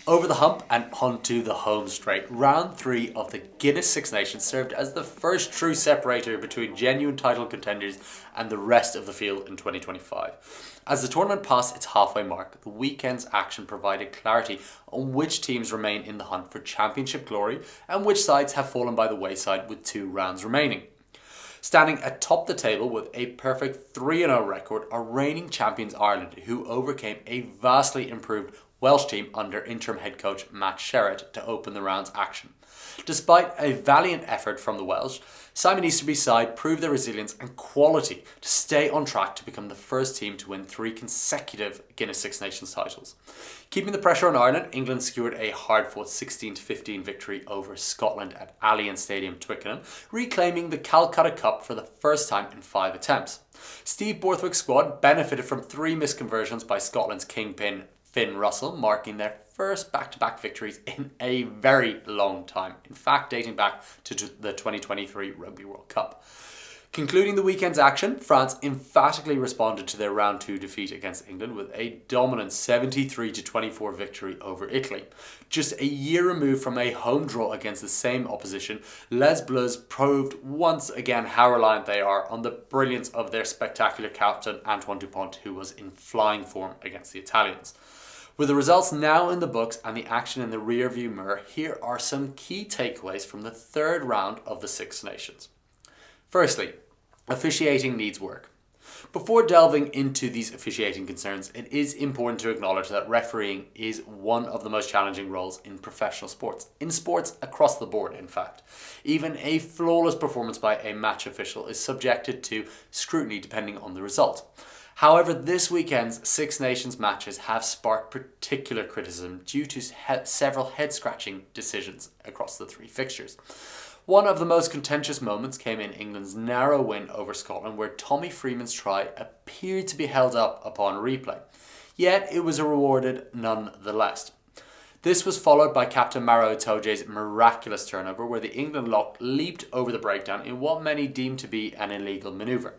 Over the hump and onto the home straight. Round 3 of the Guinness Six Nations served as the first true separator between genuine title contenders and the rest of the field in 2025. As the tournament passed its halfway mark, the weekend's action provided clarity on which teams remain in the hunt for championship glory and which sides have fallen by the wayside with 2 rounds remaining. Standing atop the table with a perfect 3-0 record are reigning champions Ireland, who overcame a vastly improved Welsh team under interim head coach Matt Sherratt to open the round's action. Despite a valiant effort from the Welsh, Simon Easterby's side proved their resilience and quality to stay on track to become the first team to win 3 consecutive Guinness Six Nations titles. Keeping the pressure on Ireland, England secured a hard-fought 16-15 victory over Scotland at Allianz Stadium, Twickenham, reclaiming the Calcutta Cup for the first time in 5 attempts. Steve Borthwick's squad benefited from 3 missed conversions by Scotland's kingpin Finn Russell, marking their first back-to-back victories in a very long time, in fact dating back to the 2023 Rugby World Cup. Concluding the weekend's action, France emphatically responded to their round 2 defeat against England with a dominant 73-24 victory over Italy. Just a year removed from a home draw against the same opposition, Les Bleus proved once again how reliant they are on the brilliance of their spectacular captain Antoine Dupont, who was in flying form against the Italians. With the results now in the books and the action in the rearview mirror, here are some key takeaways from the 3rd round of the Six Nations. Firstly, officiating needs work. Before delving into these officiating concerns, it is important to acknowledge that refereeing is one of the most challenging roles in professional sports. In sports across the board, in fact. Even a flawless performance by a match official is subjected to scrutiny depending on the result. However, this weekend's Six Nations matches have sparked particular criticism due to several head-scratching decisions across the 3 fixtures. One of the most contentious moments came in England's narrow win over Scotland, where Tommy Freeman's try appeared to be held up upon replay. Yet it was rewarded nonetheless. This was followed by Captain Maro Itoje's miraculous turnover, where the England lock leaped over the breakdown in what many deemed to be an illegal manoeuvre.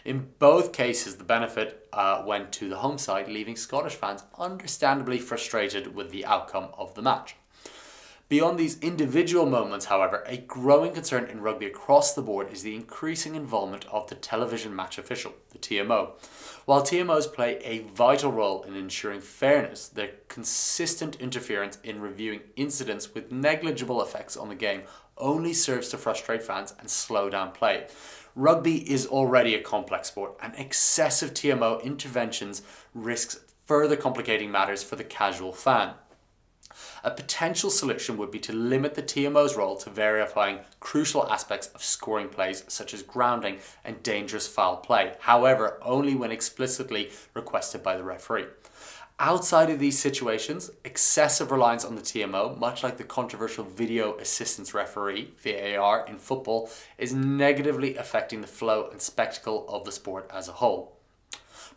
In both cases, the benefit went to the home side, leaving Scottish fans understandably frustrated with the outcome of the match. Beyond these individual moments, however, a growing concern in rugby across the board is the increasing involvement of the television match official, the TMO. While TMOs play a vital role in ensuring fairness, their consistent interference in reviewing incidents with negligible effects on the game only serves to frustrate fans and slow down play. Rugby is already a complex sport, and excessive TMO interventions risks further complicating matters for the casual fan. A potential solution would be to limit the TMO's role to verifying crucial aspects of scoring plays such as grounding and dangerous foul play, however, only when explicitly requested by the referee. Outside of these situations, excessive reliance on the TMO, much like the controversial video assistance referee, VAR, in football, is negatively affecting the flow and spectacle of the sport as a whole.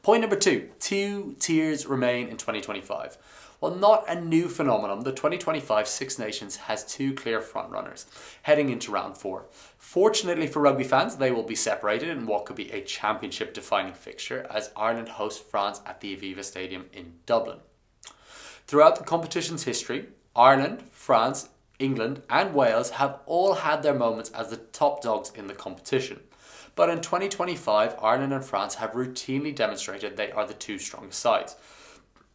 Point number 2, 2 tiers remain in 2025. While not a new phenomenon, the 2025 Six Nations has 2 clear frontrunners heading into round 4. Fortunately for rugby fans, they will be separated in what could be a championship-defining fixture as Ireland hosts France at the Aviva Stadium in Dublin. Throughout the competition's history, Ireland, France, England and Wales have all had their moments as the top dogs in the competition. But in 2025, Ireland and France have routinely demonstrated they are the 2 strongest sides.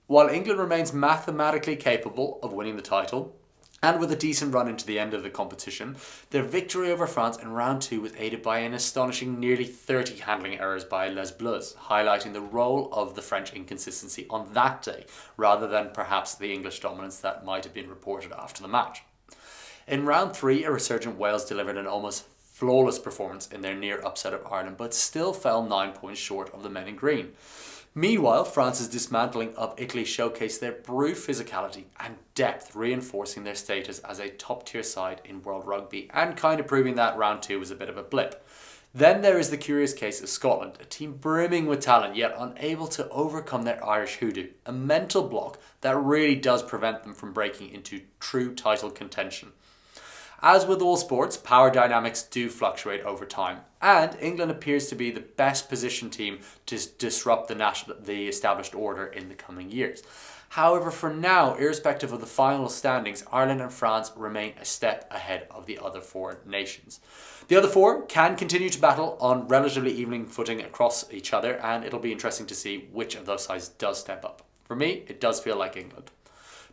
While England remains mathematically capable of winning the title, and with a decent run into the end of the competition, their victory over France in round 2 was aided by an astonishing nearly 30 handling errors by Les Bleus, highlighting the role of the French inconsistency on that day, rather than perhaps the English dominance that might have been reported after the match. In round 3, a resurgent Wales delivered an almost flawless performance in their near upset of Ireland, but still fell 9 points short of the men in green. Meanwhile, France's dismantling of Italy showcased their brute physicality and depth, reinforcing their status as a top-tier side in world rugby and kind of proving that round 2 was a bit of a blip. Then there is the curious case of Scotland, a team brimming with talent yet unable to overcome their Irish hoodoo, a mental block that really does prevent them from breaking into true title contention. As with all sports, power dynamics do fluctuate over time, and England appears to be the best positioned team to disrupt the established order in the coming years. However, for now, irrespective of the final standings, Ireland and France remain a step ahead of the other four nations. The other four can continue to battle on relatively evening footing across each other, and it'll be interesting to see which of those sides does step up. For me, it does feel like England.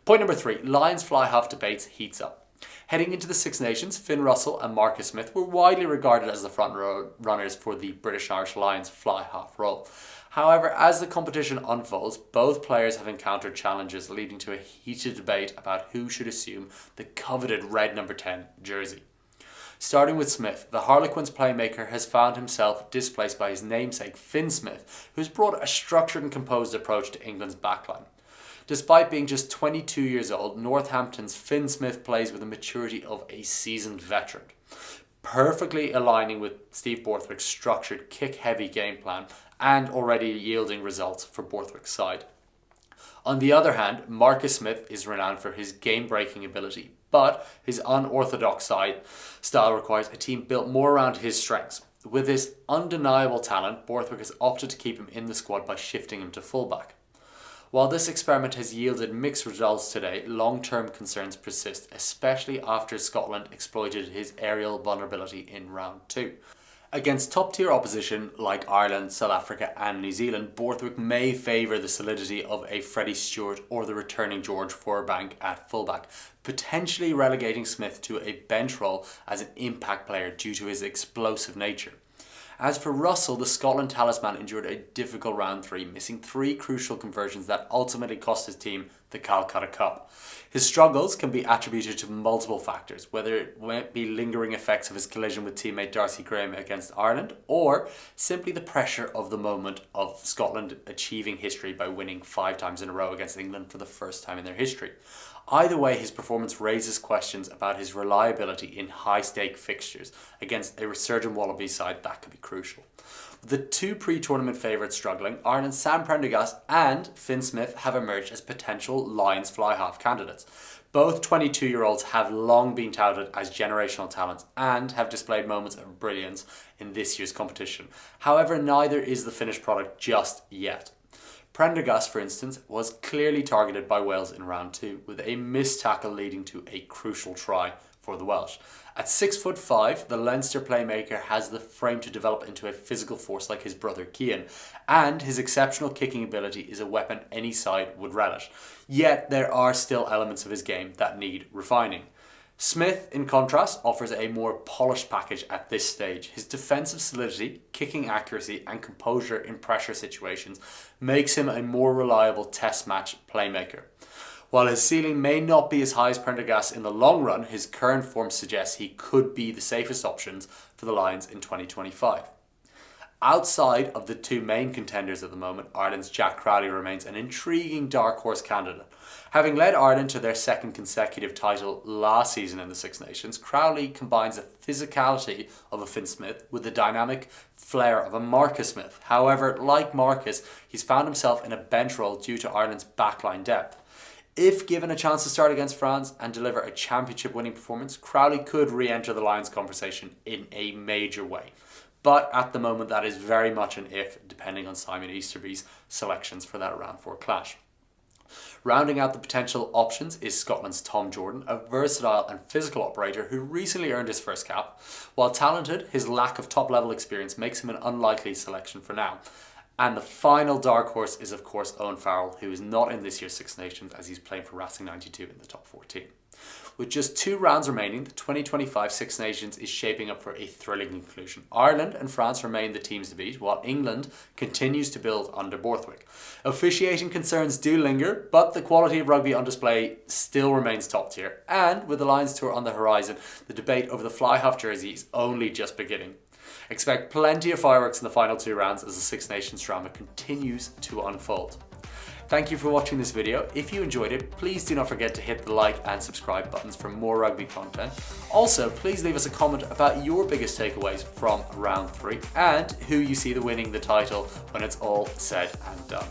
Point number 3, Lions fly half debates heats up. Heading into the Six Nations, Finn Russell and Marcus Smith were widely regarded as the front runners for the British Irish Lions fly half role. However, as the competition unfolds, both players have encountered challenges leading to a heated debate about who should assume the coveted red number 10 jersey. Starting with Smith, the Harlequins playmaker has found himself displaced by his namesake Finn Smith, who's brought a structured and composed approach to England's backline. Despite being just 22 years old, Northampton's Finn Smith plays with the maturity of a seasoned veteran, perfectly aligning with Steve Borthwick's structured kick-heavy game plan and already yielding results for Borthwick's side. On the other hand, Marcus Smith is renowned for his game-breaking ability, but his unorthodox style requires a team built more around his strengths. With his undeniable talent, Borthwick has opted to keep him in the squad by shifting him to fullback. While this experiment has yielded mixed results today, long-term concerns persist, especially after Scotland exploited his aerial vulnerability in round 2. Against top-tier opposition like Ireland, South Africa and New Zealand, Borthwick may favour the solidity of a Freddie Stewart or the returning George Furbank at fullback, potentially relegating Smith to a bench role as an impact player due to his explosive nature. As for Russell, the Scotland talisman endured a difficult round 3, missing 3 crucial conversions that ultimately cost his team the Calcutta Cup. His struggles can be attributed to multiple factors, whether it might be lingering effects of his collision with teammate Darcy Graham against Ireland, or simply the pressure of the moment of Scotland achieving history by winning 5 times in a row against England for the first time in their history. Either way, his performance raises questions about his reliability in high-stake fixtures against a resurgent Wallabies side that could be crucial. With the 2 pre-tournament favourites struggling, Ireland's Sam Prendergast and Finn Smith have emerged as potential Lions fly-half candidates. Both 22-year-olds have long been touted as generational talents and have displayed moments of brilliance in this year's competition. However, neither is the finished product just yet. Prendergast, for instance, was clearly targeted by Wales in round 2, with a missed tackle leading to a crucial try for the Welsh. At 6'5", the Leinster playmaker has the frame to develop into a physical force like his brother Cian, and his exceptional kicking ability is a weapon any side would relish. Yet there are still elements of his game that need refining. Smith, in contrast, offers a more polished package at this stage. His defensive solidity, kicking accuracy and composure in pressure situations makes him a more reliable test match playmaker. While his ceiling may not be as high as Prendergast in the long run, his current form suggests he could be the safest options for the Lions in 2025. Outside of the 2 main contenders at the moment, Ireland's Jack Crowley remains an intriguing dark horse candidate. Having led Ireland to their 2nd consecutive title last season in the Six Nations, Crowley combines the physicality of a Finn Smith with the dynamic flair of a Marcus Smith. However, like Marcus, he's found himself in a bench role due to Ireland's backline depth. If given a chance to start against France and deliver a championship-winning performance, Crowley could re-enter the Lions conversation in a major way. But at the moment, that is very much an if, depending on Simon Easterby's selections for that round 4 clash. Rounding out the potential options is Scotland's Tom Jordan, a versatile and physical operator who recently earned his first cap. While talented, his lack of top-level experience makes him an unlikely selection for now. And the final dark horse is, of course, Owen Farrell, who is not in this year's Six Nations as he's playing for Racing 92 in the top 14. With just 2 rounds remaining, the 2025 Six Nations is shaping up for a thrilling conclusion. Ireland and France remain the teams to beat, while England continues to build under Borthwick. Officiating concerns do linger, but the quality of rugby on display still remains top tier. And with the Lions Tour on the horizon, the debate over the fly-half jersey is only just beginning. Expect plenty of fireworks in the final 2 rounds as the Six Nations drama continues to unfold. Thank you for watching this video. If you enjoyed it, please do not forget to hit the like and subscribe buttons for more rugby content. Also, please leave us a comment about your biggest takeaways from round 3 and who you see winning the title when it's all said and done.